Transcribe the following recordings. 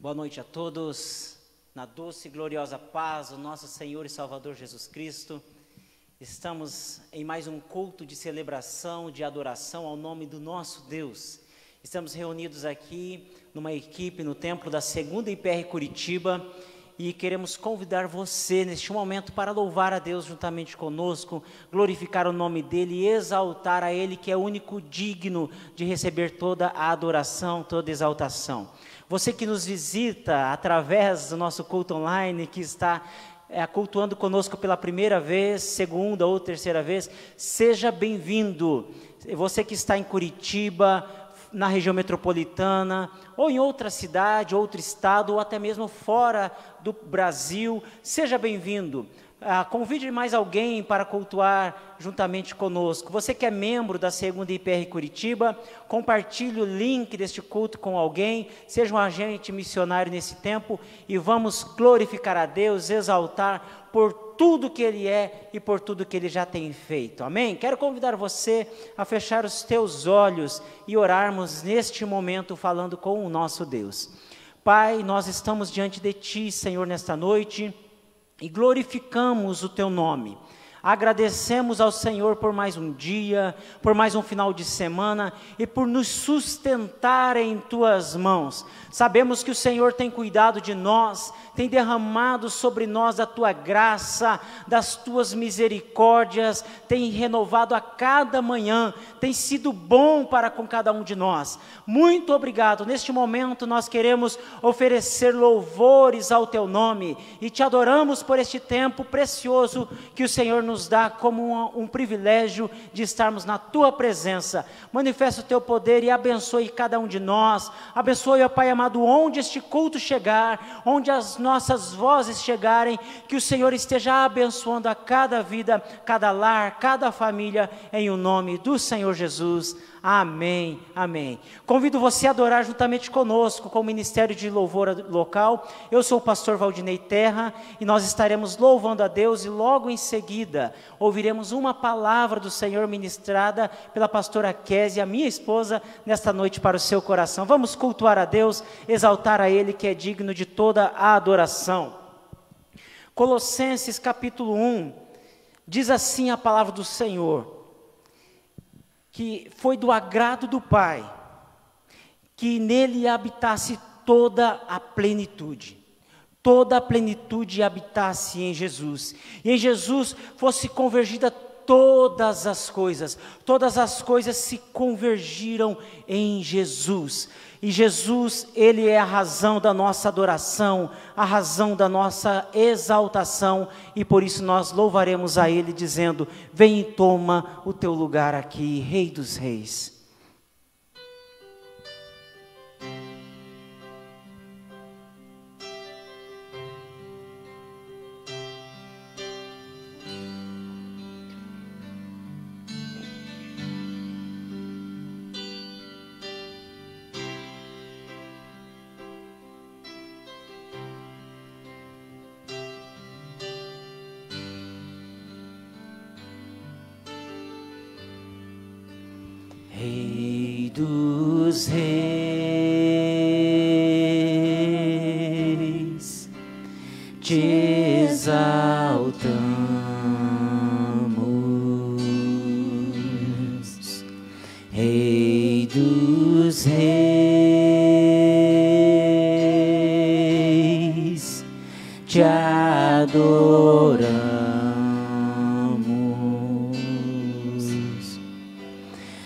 Boa noite a todos, na doce e gloriosa paz do nosso Senhor e Salvador Jesus Cristo. Estamos em mais um culto de celebração, de adoração ao nome do nosso Deus. Estamos reunidos aqui numa equipe no templo da Segunda IPR Curitiba e queremos convidar você neste momento para louvar a Deus juntamente conosco, glorificar o nome dEle e exaltar a Ele, que é o único digno de receber toda a adoração, toda a exaltação. Você que nos visita através do nosso culto online, que está cultuando conosco pela primeira vez, segunda ou terceira vez, seja bem-vindo. Você que está em Curitiba, na região metropolitana, ou em outra cidade, outro estado, ou até mesmo fora do Brasil, seja bem-vindo. Convide mais alguém para cultuar juntamente conosco. Você que é membro da Segunda IPR Curitiba, compartilhe o link deste culto com alguém, seja um agente missionário nesse tempo e vamos glorificar a Deus, exaltar por tudo que Ele é e por tudo que Ele já tem feito. Amém? Quero convidar você a fechar os teus olhos e orarmos neste momento falando com o nosso Deus. Pai, nós estamos diante de Ti, Senhor, nesta noite, e glorificamos o Teu nome. Agradecemos ao Senhor por mais um dia, por mais um final de semana e por nos sustentar em Tuas mãos. Sabemos que o Senhor tem cuidado de nós, tem derramado sobre nós a Tua graça, das Tuas misericórdias, tem renovado a cada manhã, tem sido bom para com cada um de nós. Muito obrigado. Neste momento nós queremos oferecer louvores ao Teu nome e Te adoramos por este tempo precioso que o Senhor nos dá como um privilégio de estarmos na Tua presença. Manifesta o Teu poder e abençoe cada um de nós. Abençoe, ó Pai amado, onde este culto chegar, onde as nossas vozes chegarem, que o Senhor esteja abençoando a cada vida, cada lar, cada família, em o nome do Senhor Jesus. Amém, amém. Convido você a adorar juntamente conosco com o Ministério de Louvor local. Eu sou o pastor Valdinei Terra e nós estaremos louvando a Deus e logo em seguida ouviremos uma palavra do Senhor ministrada pela pastora Kézia, minha esposa, nesta noite para o seu coração. Vamos cultuar a Deus, exaltar a Ele que é digno de toda a adoração. Colossenses capítulo 1, diz assim a palavra do Senhor: que foi do agrado do Pai, que nele habitasse toda a plenitude habitasse em Jesus, e em Jesus fosse convergida todas as coisas se convergiram em Jesus, e Jesus, Ele é a razão da nossa adoração, a razão da nossa exaltação, e por isso nós louvaremos a Ele dizendo: vem e toma o teu lugar aqui, Rei dos Reis. Rei dos Reis, te exaltamos. Rei dos Reis, te adoramos.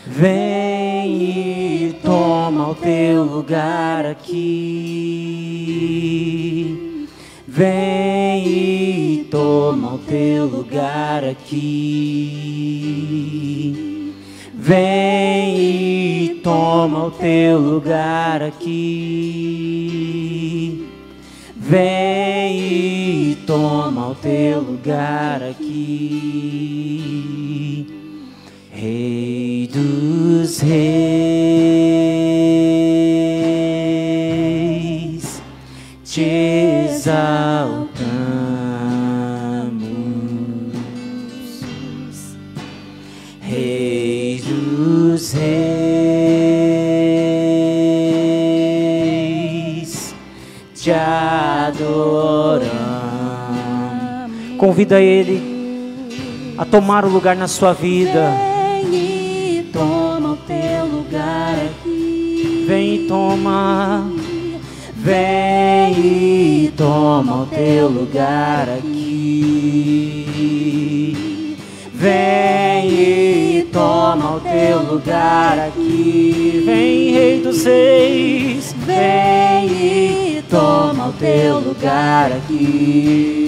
Vem e toma o teu lugar aqui. Vem e toma o teu lugar aqui. Vem e toma o teu lugar aqui. Vem e toma o teu lugar aqui. Rei dos Reis, te exaltamos. Rei dos Reis, Convida Ele a tomar o lugar na sua vida. Vem e toma o teu lugar aqui. Vem e toma. Vem e toma o teu lugar aqui. Vem e toma o teu lugar aqui. Vem, Rei dos Reis. Vem e toma o teu lugar aqui.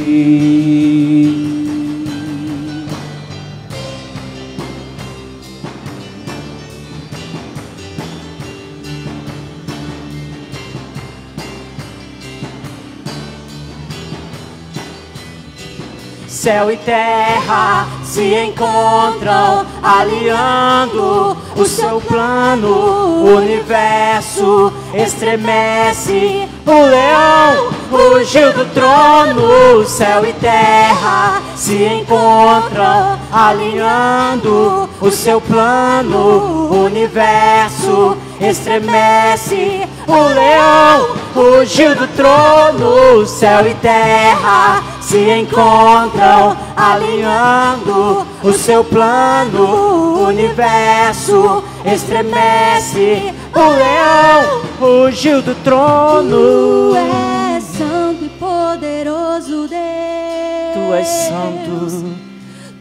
Céu e terra se encontram, alinhando o seu plano. O universo estremece, o leão fugiu do trono. Céu e terra se encontram, alinhando o seu plano. O universo estremece, o leão fugiu do trono. Céu e terra se encontram, alinhando o seu plano. O universo estremece, o leão fugiu do trono. Tu és santo e poderoso Deus. Tu és santo.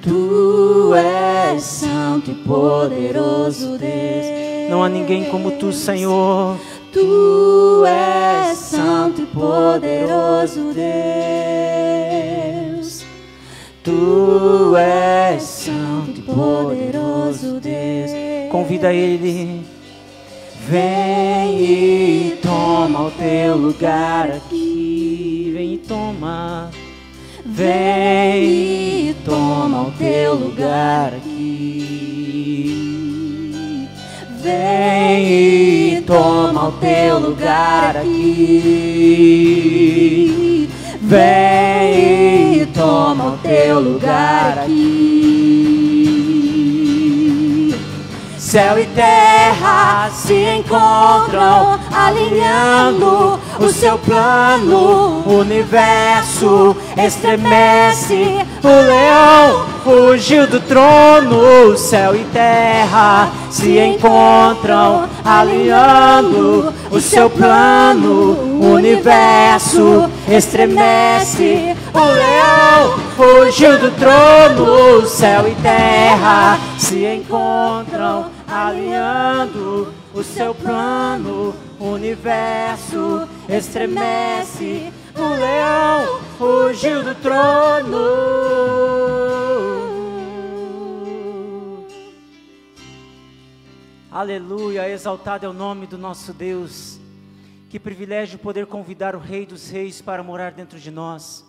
Tu és santo e poderoso Deus. Não há ninguém como tu, Senhor. Tu és santo e poderoso Deus. Tu és santo e poderoso Deus. Convida Ele. Vem e toma o teu lugar aqui. Vem e toma. Vem e toma o teu lugar aqui. Vem e toma o teu lugar aqui. Vem e toma o teu lugar aqui. Céu e terra se encontram, alinhando o seu plano. O universo estremece, o leão fugiu do trono. Céu e terra se encontram, alinhando o seu plano. O universo estremece, o leão fugiu do trono. Céu e terra se encontram, alinhando o seu plano. O universo estremece, o leão fugiu do trono. Aleluia, exaltado é o nome do nosso Deus. Que privilégio poder convidar o Rei dos Reis para morar dentro de nós.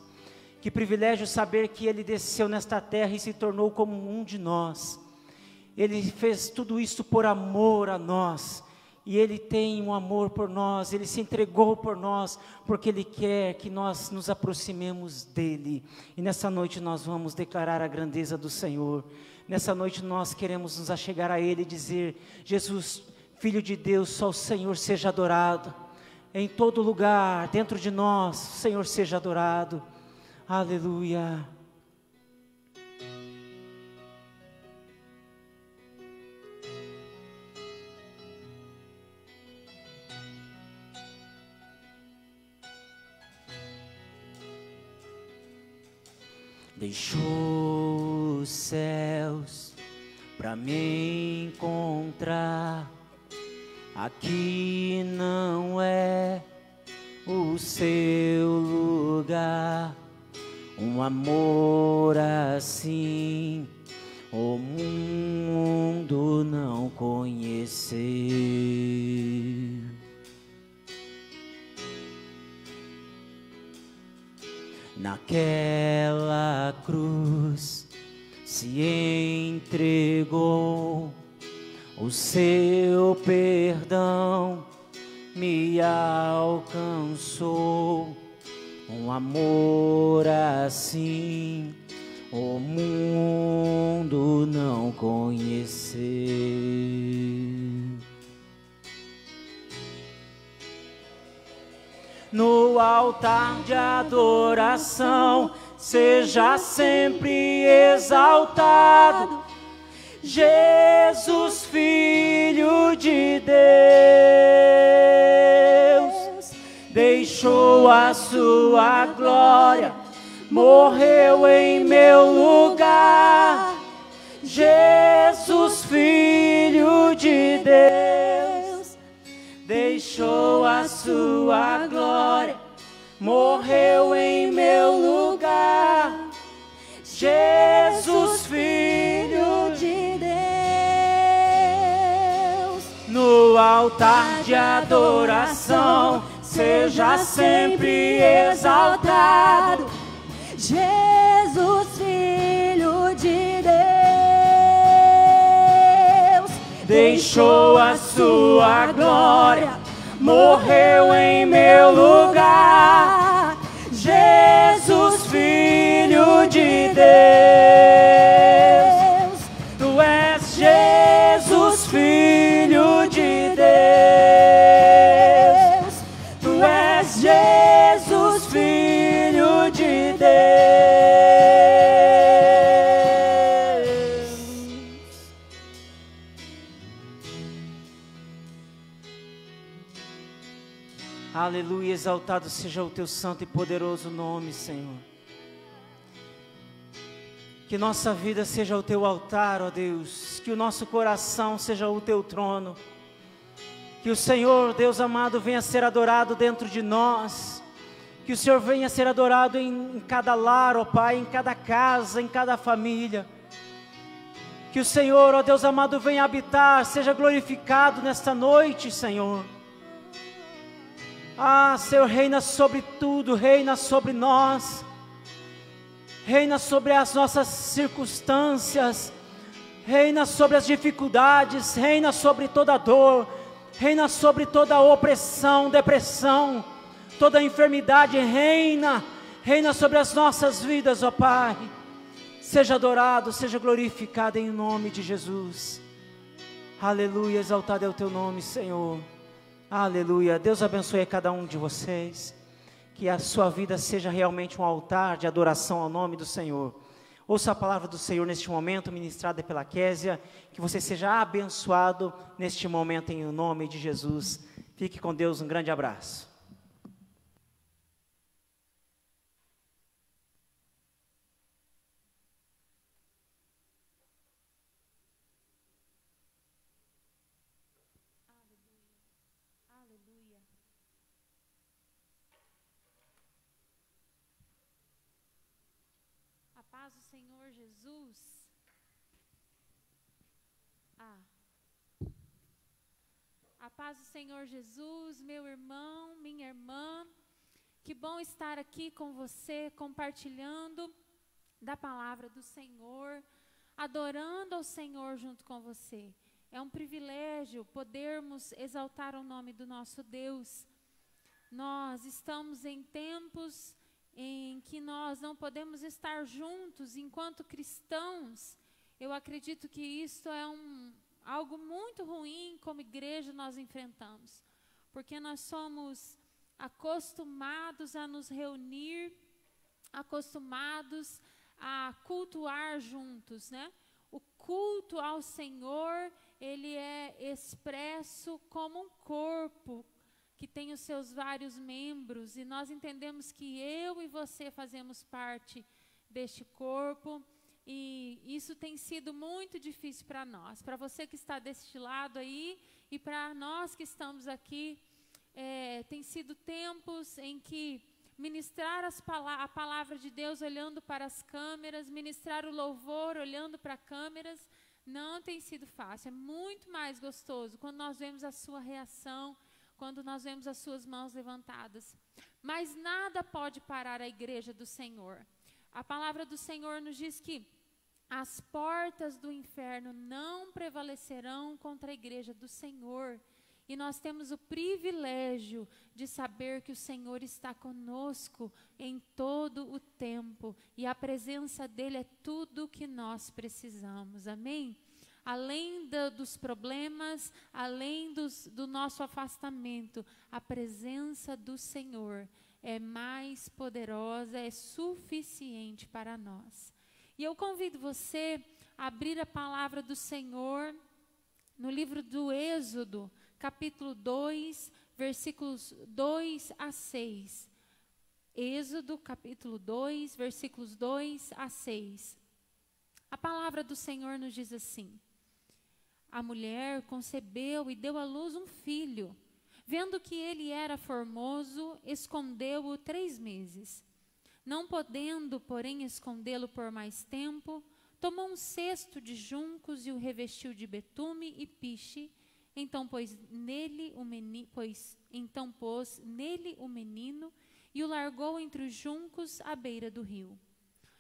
Que privilégio saber que Ele desceu nesta terra e se tornou como um de nós. Ele fez tudo isso por amor a nós. E Ele tem um amor por nós, Ele se entregou por nós, porque Ele quer que nós nos aproximemos dEle. E nessa noite nós vamos declarar a grandeza do Senhor. Nessa noite nós queremos nos achegar a Ele e dizer: Jesus, Filho de Deus, só o Senhor seja adorado. Em todo lugar, dentro de nós, o Senhor seja adorado. Aleluia. Deixou os céus pra me encontrar. Aqui não é o seu lugar. Um amor assim o mundo não conheceu. Naquela cruz se entregou, o seu perdão me alcançou. Um amor assim o mundo não conheceu. No altar de adoração seja sempre exaltado. Jesus, Filho de Deus, deixou a sua glória, morreu em meu lugar. Jesus, Filho de Deus, deixou a sua glória, morreu em meu lugar. Jesus, Filho de Deus, no altar de adoração, seja sempre exaltado. Jesus, Filho de Deus, deixou a sua glória, morreu em meu lugar. Jesus, Filho de Deus, tu és Jesus, Filho de Deus, tu és Jesus, Filho de Deus. Aleluia, exaltado seja o teu santo e poderoso nome, Senhor. Que nossa vida seja o teu altar, ó Deus, que o nosso coração seja o teu trono, que o Senhor, Deus amado, venha ser adorado dentro de nós, que o Senhor venha ser adorado em cada lar, ó Pai, em cada casa, em cada família, que o Senhor, ó Deus amado, venha habitar, seja glorificado nesta noite, Senhor. Ah, Senhor, reina sobre tudo, reina sobre nós, reina sobre as nossas circunstâncias, reina sobre as dificuldades, reina sobre toda dor, reina sobre toda opressão, depressão, toda enfermidade, reina sobre as nossas vidas, ó Pai. Seja adorado, seja glorificado em nome de Jesus. Aleluia, exaltado é o teu nome, Senhor. Aleluia, Deus abençoe a cada um de vocês, que a sua vida seja realmente um altar de adoração ao nome do Senhor. Ouça a palavra do Senhor neste momento, ministrada pela Késia, que você seja abençoado neste momento em nome de Jesus. Fique com Deus, um grande abraço. A paz do Senhor Jesus. A paz do Senhor Jesus, meu irmão, minha irmã. Que bom estar aqui com você, compartilhando da palavra do Senhor, adorando ao Senhor junto com você. É um privilégio podermos exaltar o nome do nosso Deus. Nós estamos em tempos em que nós não podemos estar juntos enquanto cristãos. Eu acredito que isso é algo muito ruim como igreja nós enfrentamos, porque nós somos acostumados a nos reunir, acostumados a cultuar juntos, né? O culto ao Senhor, ele é expresso como um corpo que tem os seus vários membros, e nós entendemos que eu e você fazemos parte deste corpo, e isso tem sido muito difícil para nós, para você que está deste lado aí, e para nós que estamos aqui. Tem sido tempos em que ministrar a palavra de Deus olhando para as câmeras, ministrar o louvor olhando para câmeras, não tem sido fácil. É muito mais gostoso quando nós vemos a sua reação, quando nós vemos as suas mãos levantadas. Mas nada pode parar a igreja do Senhor. A palavra do Senhor nos diz que as portas do inferno não prevalecerão contra a igreja do Senhor. E nós temos o privilégio de saber que o Senhor está conosco em todo o tempo. E a presença dEle é tudo o que nós precisamos. Amém? Além dos problemas, além do nosso afastamento, a presença do Senhor é mais poderosa, é suficiente para nós. E eu convido você a abrir a palavra do Senhor no livro do Êxodo, capítulo 2, versículos 2 a 6. Êxodo, capítulo 2, versículos 2 a 6. A palavra do Senhor nos diz assim: a mulher concebeu e deu à luz um filho. Vendo que ele era formoso, escondeu-o 3 meses. Não podendo, porém, escondê-lo por mais tempo, tomou um cesto de juncos e o revestiu de betume e piche. Então pôs nele o menino e o largou entre os juncos à beira do rio.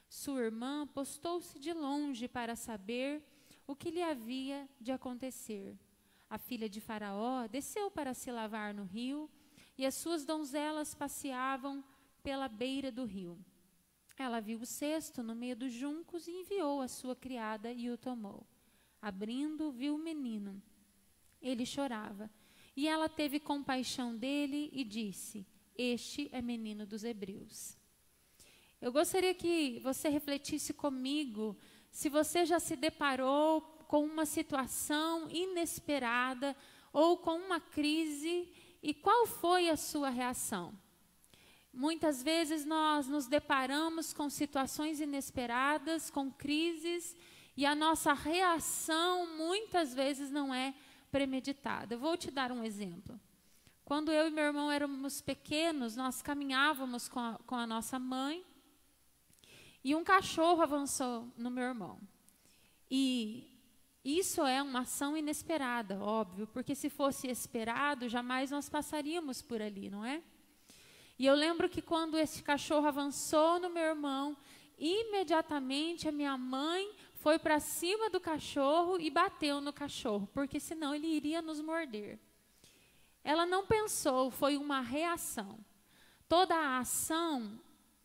Sua irmã postou-se de longe para saber o que lhe havia de acontecer. A filha de Faraó desceu para se lavar no rio, e as suas donzelas passeavam pela beira do rio. Ela viu o cesto no meio dos juncos e enviou a sua criada e o tomou. Abrindo, viu o menino. Ele chorava, e ela teve compaixão dele e disse: este é menino dos hebreus. Eu gostaria que você refletisse comigo se você já se deparou com uma situação inesperada ou com uma crise e qual foi a sua reação. Muitas vezes nós nos deparamos com situações inesperadas, com crises, e a nossa reação muitas vezes não é premeditada. Eu vou te dar um exemplo. Quando eu e meu irmão éramos pequenos, nós caminhávamos com a nossa mãe e um cachorro avançou no meu irmão. E isso é uma ação inesperada, óbvio, porque se fosse esperado, jamais nós passaríamos por ali, não é? E eu lembro que quando esse cachorro avançou no meu irmão, imediatamente a minha mãe foi para cima do cachorro e bateu no cachorro, porque senão ele iria nos morder. Ela não pensou, foi uma reação. Toda a ação,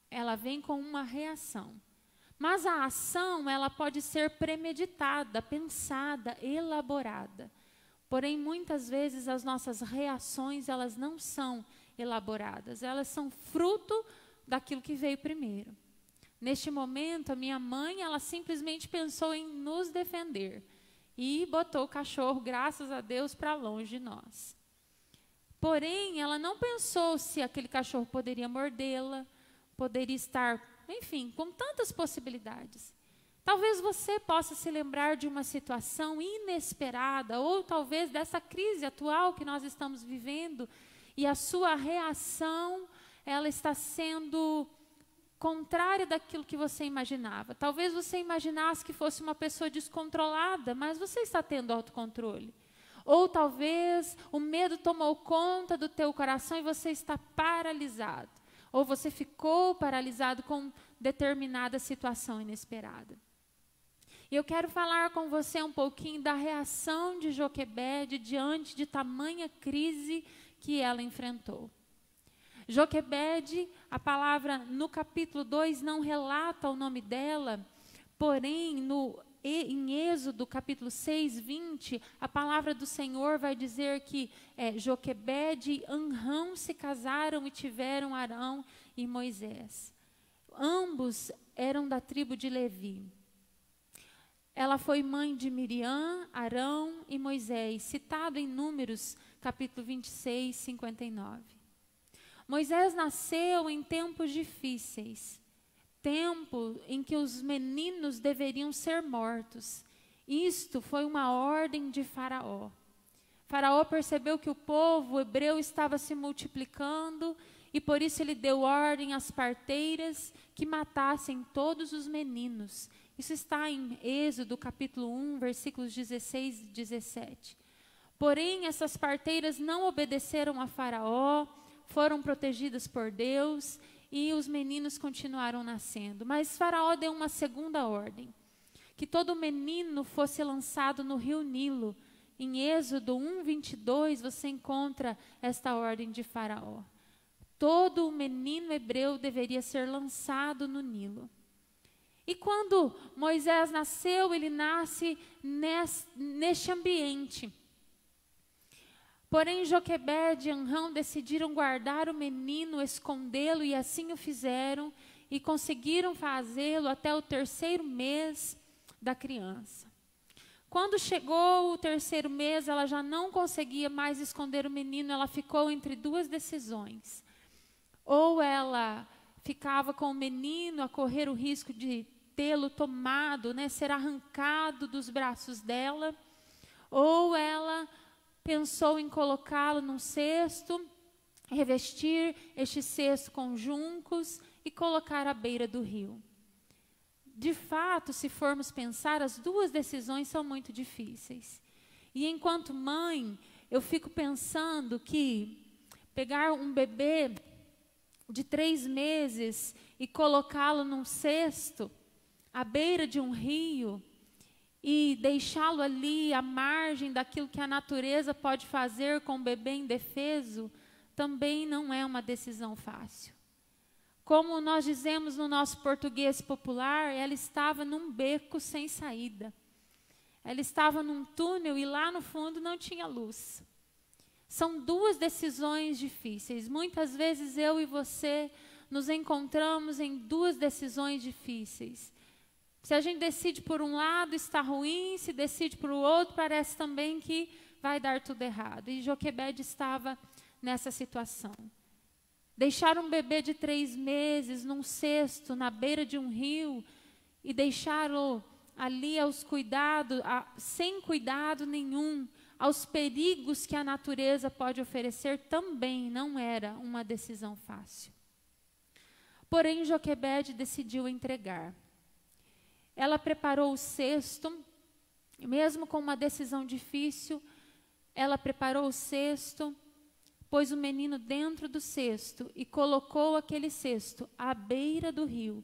ela vem com uma reação. Mas a ação, ela pode ser premeditada, pensada, elaborada. Porém, muitas vezes as nossas reações, elas não são elaboradas. Elas são fruto daquilo que veio primeiro. Neste momento, a minha mãe, ela simplesmente pensou em nos defender. E botou o cachorro, graças a Deus, para longe de nós. Porém, ela não pensou se aquele cachorro poderia mordê-la, poderia estar, enfim, com tantas possibilidades. Talvez você possa se lembrar de uma situação inesperada, ou talvez dessa crise atual que nós estamos vivendo, e a sua reação, ela está sendo contrária daquilo que você imaginava. Talvez você imaginasse que fosse uma pessoa descontrolada, mas você está tendo autocontrole. Ou talvez o medo tomou conta do teu coração e você está paralisado. Ou você ficou paralisado com determinada situação inesperada. E eu quero falar com você um pouquinho da reação de Joquebede diante de tamanha crise que ela enfrentou. Joquebede, a palavra no capítulo 2 não relata o nome dela, porém em Êxodo, capítulo 6, 20, a palavra do Senhor vai dizer que Joquebede e Anrão se casaram e tiveram Arão e Moisés. Ambos eram da tribo de Levi. Ela foi mãe de Miriam, Arão e Moisés, citado em Números, capítulo 26, 59. Moisés nasceu em tempos difíceis. Tempo em que os meninos deveriam ser mortos. Isto foi uma ordem de Faraó. Faraó percebeu que o povo hebreu estava se multiplicando e por isso ele deu ordem às parteiras que matassem todos os meninos. Isso está em Êxodo, capítulo 1, versículos 16 e 17. Porém, essas parteiras não obedeceram a Faraó, foram protegidas por Deus e os meninos continuaram nascendo. Mas Faraó deu uma segunda ordem, que todo menino fosse lançado no rio Nilo. Em Êxodo 1, 22, você encontra esta ordem de Faraó. Todo menino hebreu deveria ser lançado no Nilo. E quando Moisés nasceu, ele nasce neste ambiente. Porém, Joquebede e Anrão decidiram guardar o menino, escondê-lo, e assim o fizeram, e conseguiram fazê-lo até o 3º mês da criança. Quando chegou o 3º mês, ela já não conseguia mais esconder o menino, ela ficou entre 2 decisões. Ou ela ficava com o menino a correr o risco de tê-lo tomado, né, ser arrancado dos braços dela, ou ela pensou em colocá-lo num cesto, revestir este cesto com juncos e colocar à beira do rio. De fato, se formos pensar, as 2 decisões são muito difíceis. E enquanto mãe, eu fico pensando que pegar um bebê de 3 meses e colocá-lo num cesto, à beira de um rio, e deixá-lo ali à margem daquilo que a natureza pode fazer com o bebê indefeso, também não é uma decisão fácil. Como nós dizemos no nosso português popular, ela estava num beco sem saída. Ela estava num túnel e lá no fundo não tinha luz. São 2 decisões difíceis. Muitas vezes eu e você nos encontramos em 2 decisões difíceis. Se a gente decide por um lado, está ruim. Se decide por outro, parece também que vai dar tudo errado. E Joquebede estava nessa situação. Deixar um bebê de 3 meses num cesto, na beira de um rio, e deixá-lo ali aos cuidados, sem cuidado nenhum, aos perigos que a natureza pode oferecer, também não era uma decisão fácil. Porém, Joquebede decidiu entregar. Ela preparou o cesto, mesmo com uma decisão difícil, ela preparou o cesto, pôs o menino dentro do cesto e colocou aquele cesto à beira do rio,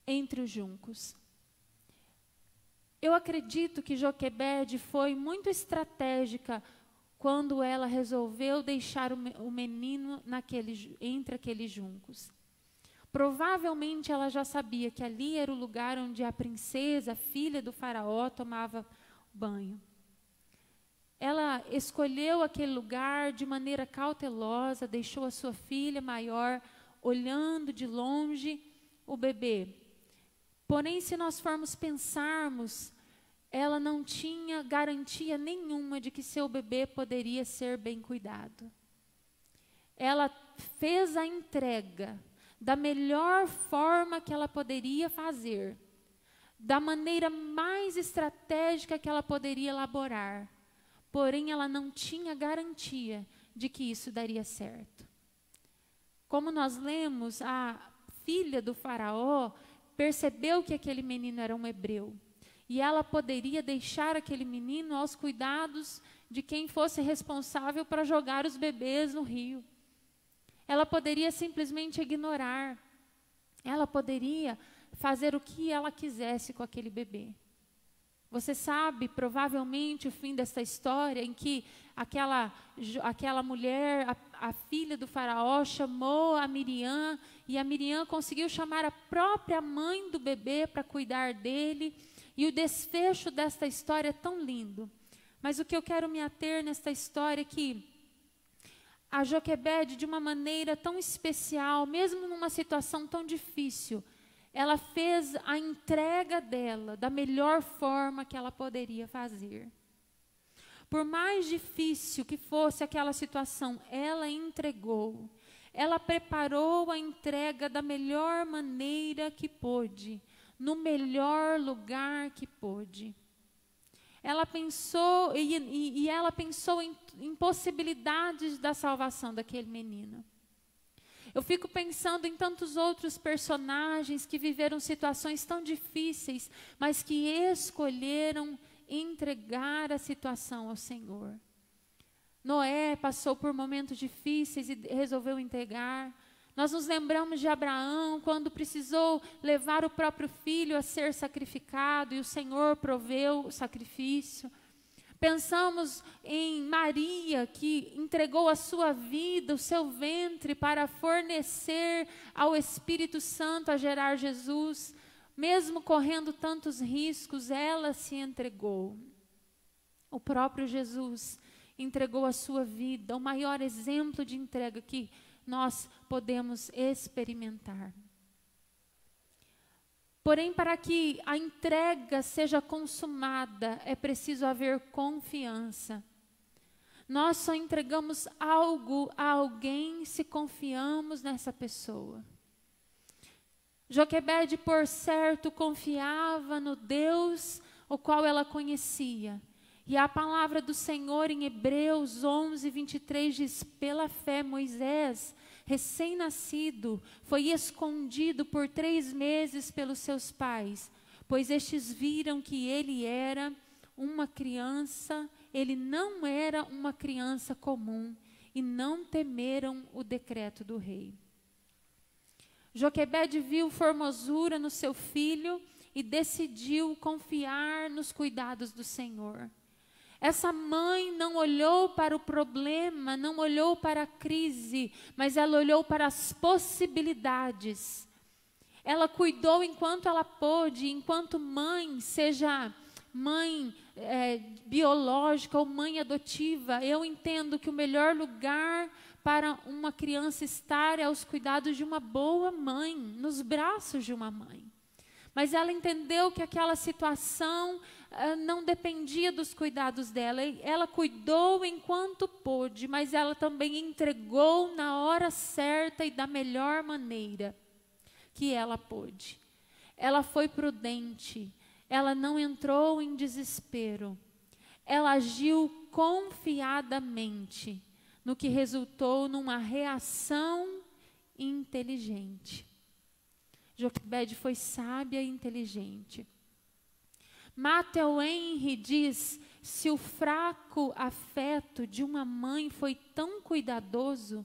entre os juncos. Eu acredito que Joquebede foi muito estratégica quando ela resolveu deixar o menino entre aqueles juncos. Provavelmente ela já sabia que ali era o lugar onde a princesa, a filha do faraó, tomava banho. Ela escolheu aquele lugar de maneira cautelosa, deixou a sua filha maior olhando de longe o bebê. Porém, se nós formos pensarmos, ela não tinha garantia nenhuma de que seu bebê poderia ser bem cuidado. Ela fez a entrega da melhor forma que ela poderia fazer, da maneira mais estratégica que ela poderia elaborar. Porém, ela não tinha garantia de que isso daria certo. Como nós lemos, a filha do faraó percebeu que aquele menino era um hebreu. E ela poderia deixar aquele menino aos cuidados de quem fosse responsável para jogar os bebês no rio. Ela poderia simplesmente ignorar. Ela poderia fazer o que ela quisesse com aquele bebê. Você sabe, provavelmente, o fim dessa história em que aquela mulher, a filha do faraó, chamou a Miriam, e a Miriam conseguiu chamar a própria mãe do bebê para cuidar dele, e o desfecho desta história é tão lindo. Mas o que eu quero me ater nesta história é que a Joquebede, de uma maneira tão especial, mesmo numa situação tão difícil, ela fez a entrega dela da melhor forma que ela poderia fazer. Por mais difícil que fosse aquela situação, ela entregou. Ela preparou a entrega da melhor maneira que pôde, no melhor lugar que pôde. Ela pensou, e ela pensou em possibilidades da salvação daquele menino. Eu fico pensando em tantos outros personagens que viveram situações tão difíceis, mas que escolheram entregar a situação ao Senhor. Noé passou por momentos difíceis e resolveu entregar. Nós nos lembramos de Abraão, quando precisou levar o próprio filho a ser sacrificado, e o Senhor proveu o sacrifício. Pensamos em Maria, que entregou a sua vida, o seu ventre, para fornecer ao Espírito Santo a gerar Jesus. Mesmo correndo tantos riscos, ela se entregou. O próprio Jesus entregou a sua vida, o maior exemplo de entrega que nós podemos experimentar. Porém, para que a entrega seja consumada, é preciso haver confiança. Nós só entregamos algo a alguém se confiamos nessa pessoa. Joquebede, por certo, confiava no Deus o qual ela conhecia. E a palavra do Senhor em Hebreus 11, 23 diz: pela fé Moisés, recém-nascido, foi escondido por 3 meses pelos seus pais, pois estes viram que ele era uma criança, ele não era uma criança comum, e não temeram o decreto do rei. Joquebede viu formosura no seu filho e decidiu confiar nos cuidados do Senhor. Essa mãe não olhou para o problema, não olhou para a crise, mas ela olhou para as possibilidades. Ela cuidou enquanto ela pôde, enquanto mãe, seja mãe biológica ou mãe adotiva. Eu entendo que o melhor lugar para uma criança estar é aos cuidados de uma boa mãe, nos braços de uma mãe. Mas ela entendeu que aquela situação não dependia dos cuidados dela. Ela cuidou enquanto pôde, mas ela também entregou na hora certa e da melhor maneira que ela pôde. Ela foi prudente, ela não entrou em desespero. Ela agiu confiadamente, no que resultou numa reação inteligente. Joquebede foi sábia e inteligente. Matthew Henry diz: se o fraco afeto de uma mãe foi tão cuidadoso,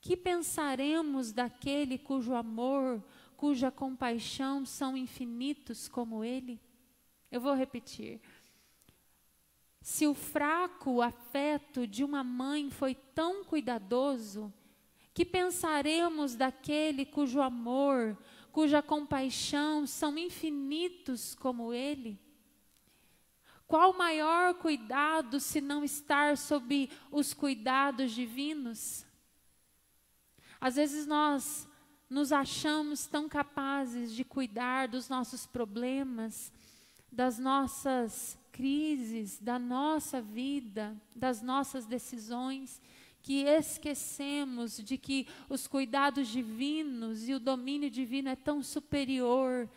que pensaremos daquele cujo amor, cuja compaixão são infinitos como ele? Eu vou repetir. Se o fraco afeto de uma mãe foi tão cuidadoso, que pensaremos daquele cujo amor, cuja compaixão são infinitos como ele? Qual maior cuidado se não estar sob os cuidados divinos? Às vezes nós nos achamos tão capazes de cuidar dos nossos problemas, das nossas crises, da nossa vida, das nossas decisões, que esquecemos de que os cuidados divinos e o domínio divino é tão superior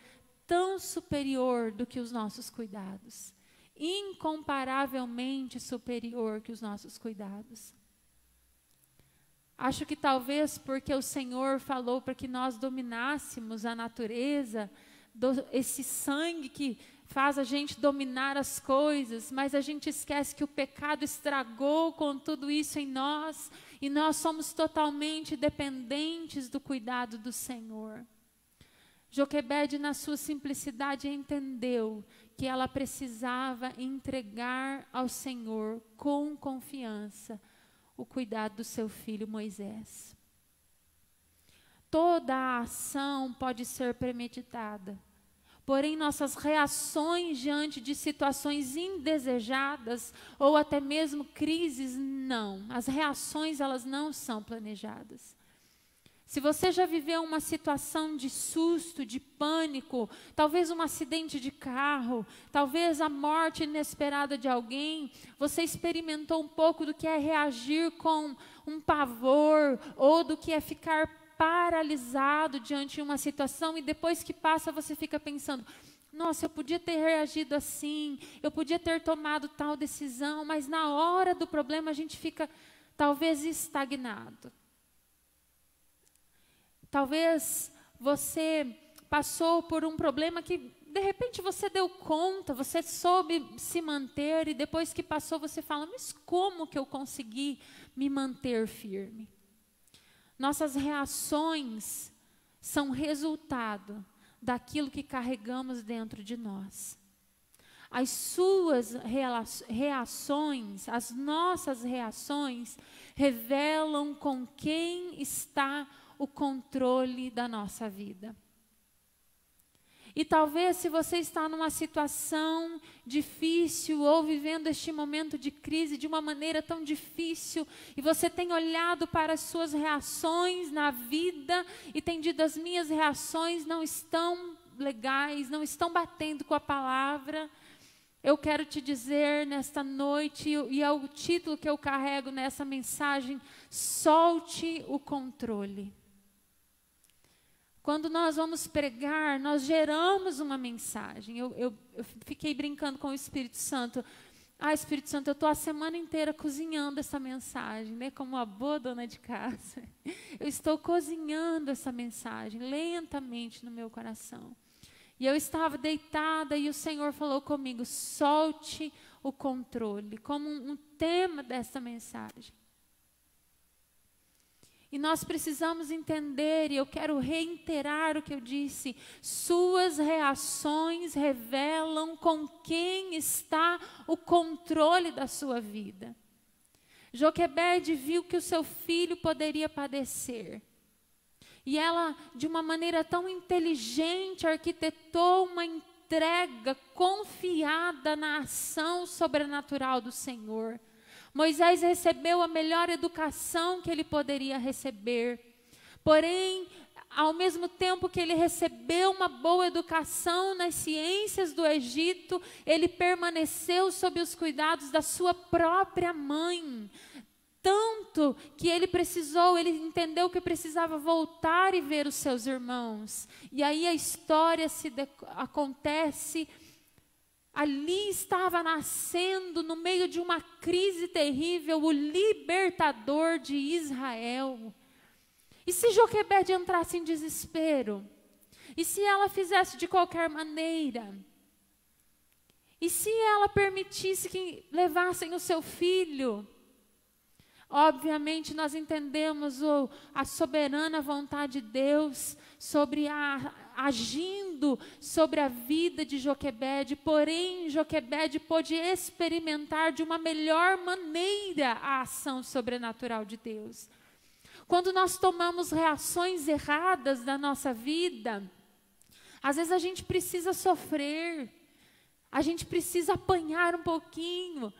do que os nossos cuidados. Incomparavelmente superior que os nossos cuidados. Acho que talvez porque o Senhor falou para que nós dominássemos a natureza, esse sangue que faz a gente dominar as coisas, mas a gente esquece que o pecado estragou com tudo isso em nós, e nós somos totalmente dependentes do cuidado do Senhor. Joquebede, na sua simplicidade, entendeu que ela precisava entregar ao Senhor com confiança o cuidado do seu filho Moisés. Toda a ação pode ser premeditada, porém nossas reações diante de situações indesejadas ou até mesmo crises, não. As reações, elas não são planejadas. Se você já viveu uma situação de susto, de pânico, talvez um acidente de carro, talvez a morte inesperada de alguém, você experimentou um pouco do que é reagir com um pavor, ou do que é ficar paralisado diante de uma situação, e depois que passa você fica pensando: nossa, eu podia ter reagido assim, eu podia ter tomado tal decisão, mas na hora do problema a gente fica talvez estagnado. Talvez você passou por um problema que, de repente, você deu conta, você soube se manter, e depois que passou você fala: mas como que eu consegui me manter firme? Nossas reações são resultado daquilo que carregamos dentro de nós. As suas reações, as nossas reações, revelam com quem está o controle da nossa vida. E talvez se você está numa situação difícil ou vivendo este momento de crise de uma maneira tão difícil e você tem olhado para as suas reações na vida e tem dito, as minhas reações não estão legais, não estão batendo com a palavra, eu quero te dizer nesta noite, e é o título que eu carrego nessa mensagem, solte o controle. Quando nós vamos pregar, nós geramos uma mensagem. Eu fiquei brincando com o Espírito Santo. Espírito Santo, eu estou a semana inteira cozinhando essa mensagem, né? Como uma boa dona de casa. Eu estou cozinhando essa mensagem lentamente no meu coração. E eu estava deitada e o Senhor falou comigo, solte o controle, como um tema dessa mensagem. E nós precisamos entender, e eu quero reiterar o que eu disse, suas reações revelam com quem está o controle da sua vida. Joquebede viu que o seu filho poderia padecer. E ela, de uma maneira tão inteligente, arquitetou uma entrega confiada na ação sobrenatural do Senhor. Moisés recebeu a melhor educação que ele poderia receber. Porém, ao mesmo tempo que ele recebeu uma boa educação nas ciências do Egito, ele permaneceu sob os cuidados da sua própria mãe. Tanto que ele entendeu que precisava voltar e ver os seus irmãos. E aí a história acontece. Ali estava nascendo, no meio de uma crise terrível, o libertador de Israel. E se Joquebede entrasse em desespero? E se ela fizesse de qualquer maneira? E se ela permitisse que levassem o seu filho? Obviamente nós entendemos a soberana vontade de Deus agindo sobre a vida de Joquebede, porém Joquebede pôde experimentar de uma melhor maneira a ação sobrenatural de Deus. Quando nós tomamos reações erradas da nossa vida, às vezes a gente precisa sofrer, a gente precisa apanhar um pouquinho.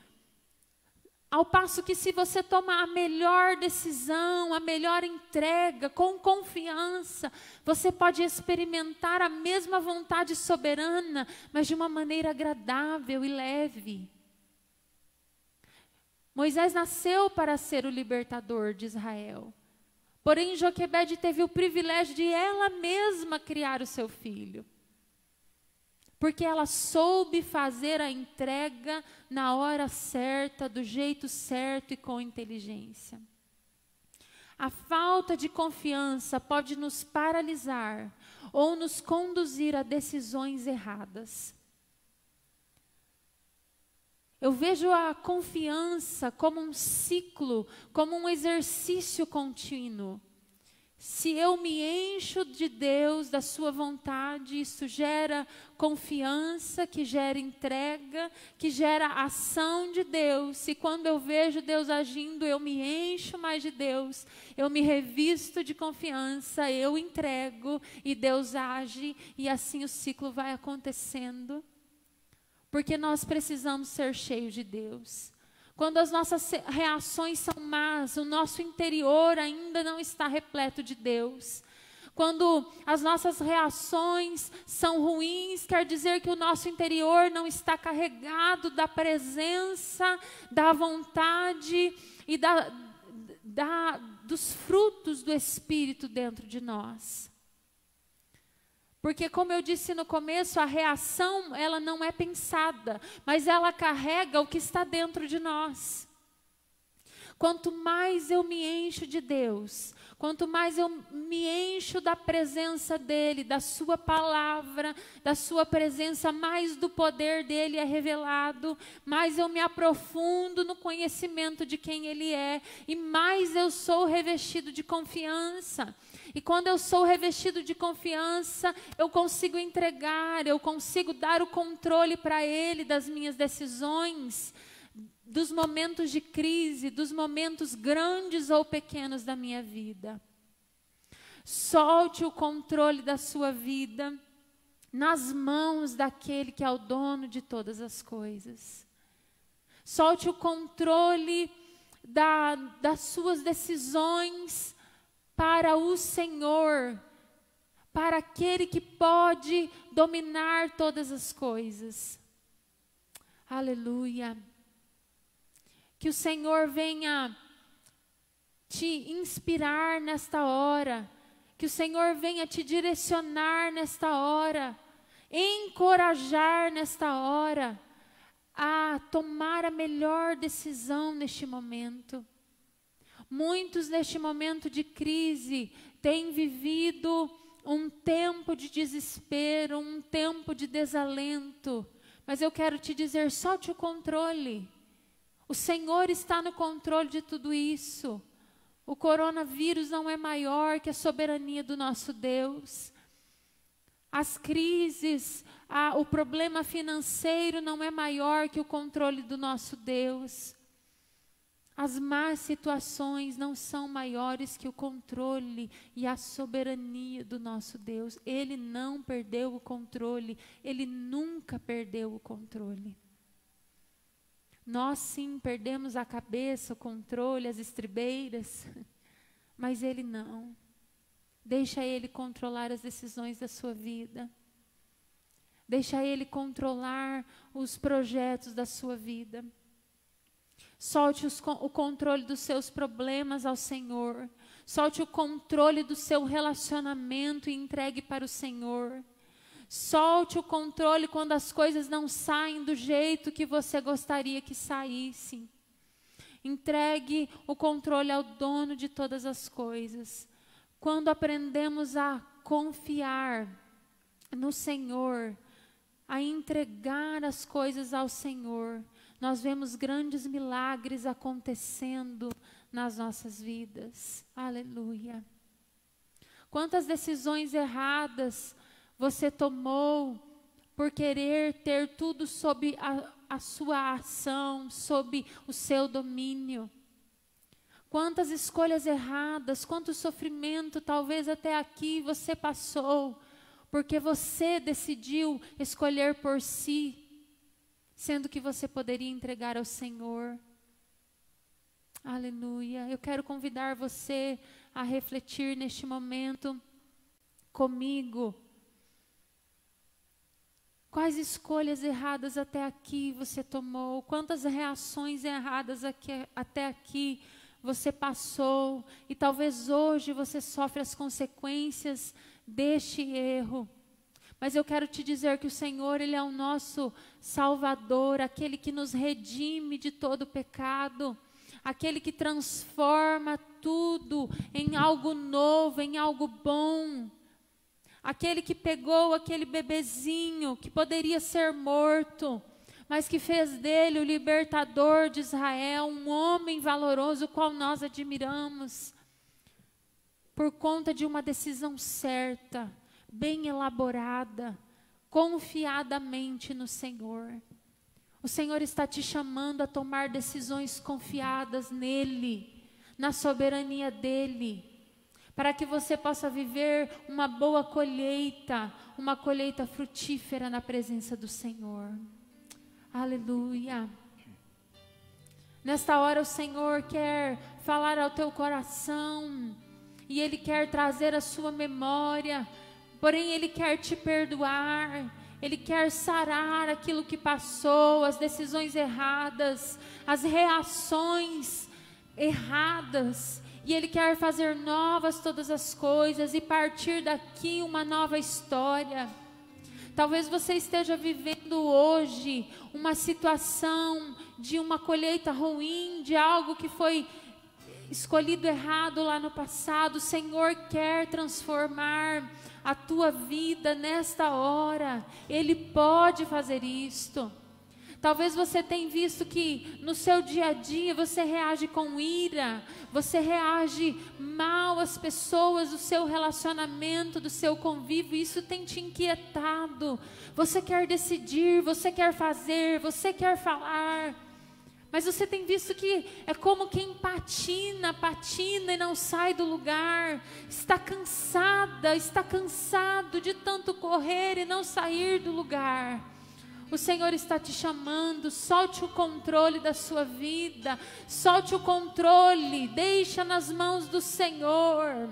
Ao passo que se você tomar a melhor decisão, a melhor entrega, com confiança, você pode experimentar a mesma vontade soberana, mas de uma maneira agradável e leve. Moisés nasceu para ser o libertador de Israel. Porém, Joquebede teve o privilégio de ela mesma criar o seu filho. Porque ela soube fazer a entrega na hora certa, do jeito certo e com inteligência. A falta de confiança pode nos paralisar ou nos conduzir a decisões erradas. Eu vejo a confiança como um ciclo, como um exercício contínuo. Se eu me encho de Deus, da sua vontade, isso gera confiança, que gera entrega, que gera ação de Deus. E quando eu vejo Deus agindo, eu me encho mais de Deus, eu me revisto de confiança, eu entrego e Deus age, e assim o ciclo vai acontecendo. Porque nós precisamos ser cheios de Deus. Quando as nossas reações são más, o nosso interior ainda não está repleto de Deus. Quando as nossas reações são ruins, quer dizer que o nosso interior não está carregado da presença, da vontade e dos frutos do Espírito dentro de nós. Porque, como eu disse no começo, a reação, ela não é pensada, mas ela carrega o que está dentro de nós. Quanto mais eu me encho de Deus, quanto mais eu me encho da presença dEle, da sua palavra, da sua presença, mais do poder dEle é revelado, mais eu me aprofundo no conhecimento de quem Ele é, e mais eu sou revestido de confiança. E quando eu sou revestido de confiança, eu consigo entregar, eu consigo dar o controle para Ele das minhas decisões, dos momentos de crise, dos momentos grandes ou pequenos da minha vida. Solte o controle da sua vida nas mãos daquele que é o dono de todas as coisas. Solte o controle das suas decisões para o Senhor, para aquele que pode dominar todas as coisas. Aleluia. Que o Senhor venha te inspirar nesta hora, que o Senhor venha te direcionar nesta hora, encorajar nesta hora a tomar a melhor decisão neste momento. Muitos neste momento de crise têm vivido um tempo de desespero, um tempo de desalento, mas eu quero te dizer, solte o controle. O Senhor está no controle de tudo isso. O coronavírus não é maior que a soberania do nosso Deus. As crises, o problema financeiro não é maior que o controle do nosso Deus. As más situações não são maiores que o controle e a soberania do nosso Deus. Ele não perdeu o controle, Ele nunca perdeu o controle. Nós sim perdemos a cabeça, o controle, as estribeiras, mas Ele não. Deixa Ele controlar as decisões da sua vida. Deixa Ele controlar os projetos da sua vida. Solte o controle dos seus problemas ao Senhor. Solte o controle do seu relacionamento e entregue para o Senhor. Solte o controle quando as coisas não saem do jeito que você gostaria que saíssem. Entregue o controle ao dono de todas as coisas. Quando aprendemos a confiar no Senhor, a entregar as coisas ao Senhor, nós vemos grandes milagres acontecendo nas nossas vidas. Aleluia. Quantas decisões erradas você tomou por querer ter tudo sob a sua ação, sob o seu domínio. Quantas escolhas erradas, quanto sofrimento talvez até aqui você passou, porque você decidiu escolher por si, sendo que você poderia entregar ao Senhor. Aleluia. Eu quero convidar você a refletir neste momento comigo. Quais escolhas erradas até aqui você tomou? Quantas reações erradas até aqui você passou? E talvez hoje você sofre as consequências deste erro. Mas eu quero te dizer que o Senhor, Ele é o nosso Salvador, aquele que nos redime de todo pecado, aquele que transforma tudo em algo novo, em algo bom. Aquele que pegou aquele bebezinho que poderia ser morto, mas que fez dele o libertador de Israel, um homem valoroso, o qual nós admiramos, por conta de uma decisão certa, bem elaborada, confiadamente no Senhor. O Senhor está te chamando a tomar decisões confiadas nele, na soberania dele, para que você possa viver uma boa colheita, uma colheita frutífera na presença do Senhor. Aleluia. Nesta hora o Senhor quer falar ao teu coração, e Ele quer trazer a sua memória, porém Ele quer te perdoar, Ele quer sarar aquilo que passou, as decisões erradas, as reações erradas, e Ele quer fazer novas todas as coisas e partir daqui uma nova história. Talvez você esteja vivendo hoje uma situação de uma colheita ruim, de algo que foi escolhido errado lá no passado. O Senhor quer transformar a tua vida nesta hora. Ele pode fazer isto. Talvez você tenha visto que no seu dia a dia você reage com ira, você reage mal às pessoas do seu relacionamento, do seu convívio, isso tem te inquietado. Você quer decidir, você quer fazer, você quer falar, Mas você tem visto que é como quem patina e não sai do lugar. Está cansada, está cansado de tanto correr e não sair do lugar. O Senhor está te chamando, solte o controle da sua vida. Solte o controle, deixa nas mãos do Senhor.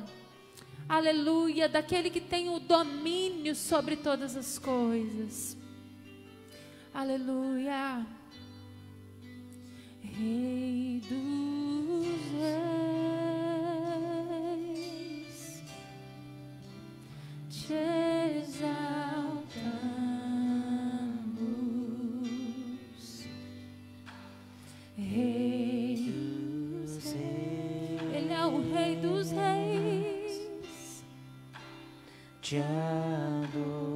Aleluia, daquele que tem o domínio sobre todas as coisas. Aleluia. Rei dos reis, te exaltamos. Rei dos reis, Ele é o Rei dos reis. Te adoramos.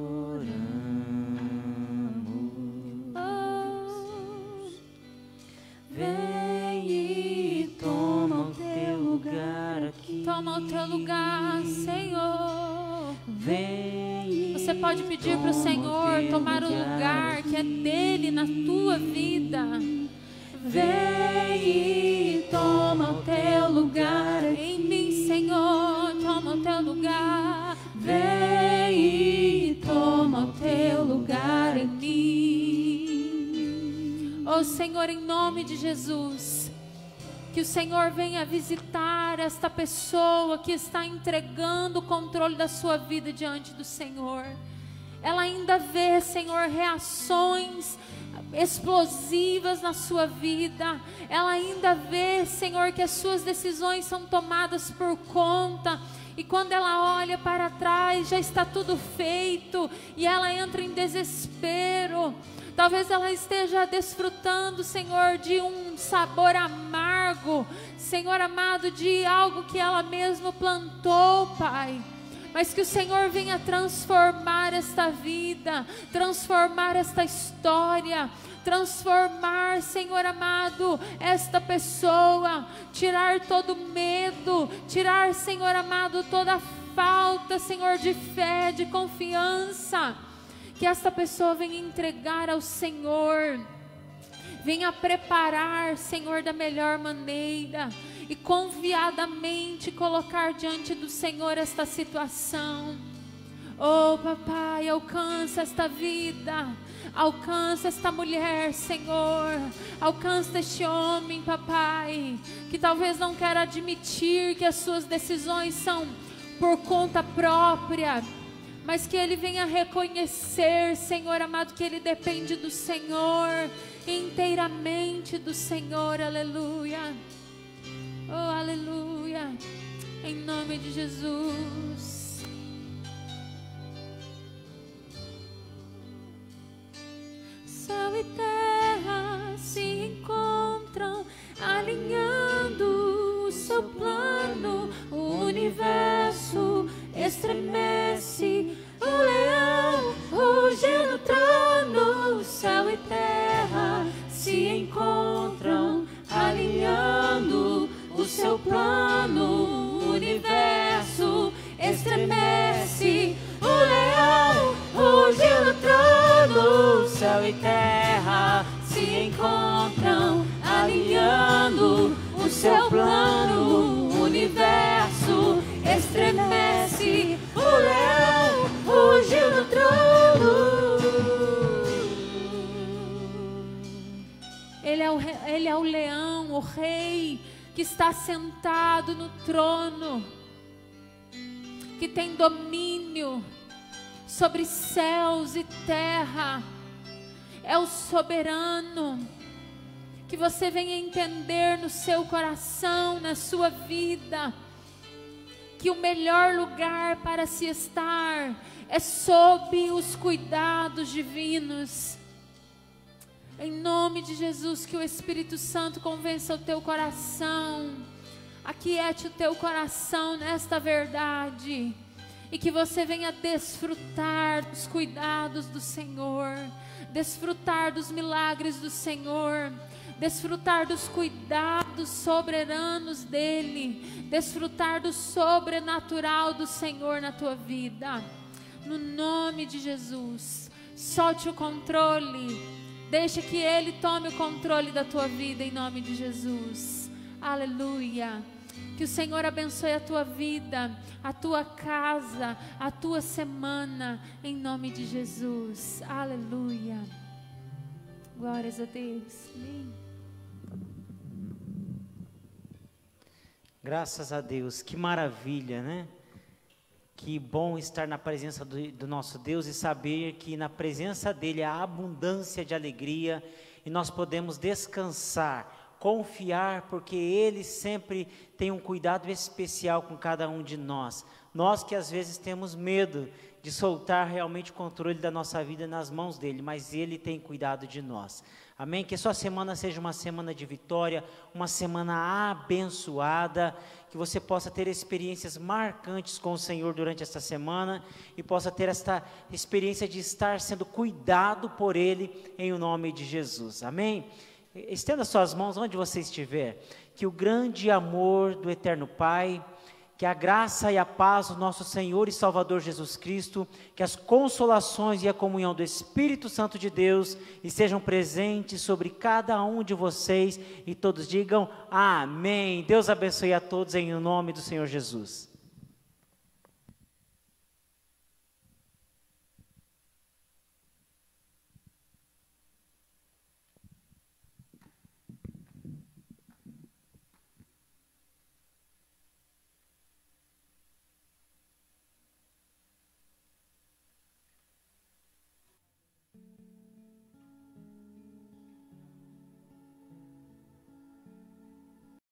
Vem e toma o teu lugar aqui. Toma o teu lugar, Senhor. Vem. Você pode pedir para o Senhor tomar o lugar que é dele na tua vida. Vem e toma o teu lugar em mim, Senhor. Toma o teu lugar. Vem e toma o teu lugar em mim. Oh Senhor, em nome de Jesus, que o Senhor venha visitar esta pessoa que está entregando o controle da sua vida diante do Senhor. Ela ainda vê, Senhor, reações explosivas na sua vida. Ela ainda vê, Senhor, que as suas decisões são tomadas por conta. E quando ela olha para trás, já está tudo feito. E ela entra em desespero. Talvez ela esteja desfrutando, Senhor, de um sabor amargo, Senhor amado, de algo que ela mesma plantou, Pai. Mas que o Senhor venha transformar esta vida, transformar esta história, transformar, Senhor amado, esta pessoa, tirar todo medo, tirar, Senhor amado, toda falta, Senhor, de fé, de confiança. Que esta pessoa venha entregar ao Senhor, venha preparar, Senhor, da melhor maneira e confiadamente colocar diante do Senhor esta situação. Oh papai, alcança esta vida, alcança esta mulher, Senhor, alcança este homem, papai, que talvez não queira admitir que as suas decisões são por conta própria, mas que ele venha reconhecer, Senhor amado, que ele depende do Senhor, inteiramente do Senhor, aleluia, oh aleluia, em nome de Jesus. Céu e terra se encontram, alinhando o seu plano, o universo estremece, o leão ruge no trono. Céu e terra se encontram, alinhando o seu plano, o universo estremece, o leão ruge no trono. Céu e terra se encontram, alinhando o seu plano, o universo estremece, o leão rugiu no trono. Ele é o leão, o rei que está sentado no trono, que tem domínio sobre céus e terra. É o soberano. Que você venha entender no seu coração, na sua vida, que o melhor lugar para se estar é sob os cuidados divinos. Em nome de Jesus, que o Espírito Santo convença o teu coração, aquiete o teu coração nesta verdade, e que você venha desfrutar dos cuidados do Senhor, desfrutar dos milagres do Senhor, desfrutar dos cuidados soberanos dEle, desfrutar do sobrenatural do Senhor na tua vida, no nome de Jesus. Solte o controle, Deixa que Ele tome o controle da tua vida em nome de Jesus. Aleluia. Que o Senhor abençoe a tua vida, a tua casa, a tua semana, em nome de Jesus. Aleluia. Glórias a Deus. Amém. Graças a Deus, que maravilha, né? Que bom estar na presença do nosso Deus e saber que na presença dEle há abundância de alegria e nós podemos descansar, confiar, porque Ele sempre tem um cuidado especial com cada um de nós. Nós que às vezes temos medo de soltar realmente o controle da nossa vida nas mãos dEle, mas Ele tem cuidado de nós. Amém? Que sua semana seja uma semana de vitória, uma semana abençoada, que você possa ter experiências marcantes com o Senhor durante esta semana e possa ter esta experiência de estar sendo cuidado por Ele em o nome de Jesus. Amém? Estenda suas mãos onde você estiver, que o grande amor do Eterno Pai, que a graça e a paz do nosso Senhor e Salvador Jesus Cristo, que as consolações e a comunhão do Espírito Santo de Deus estejam presentes sobre cada um de vocês e todos digam amém. Deus abençoe a todos em nome do Senhor Jesus.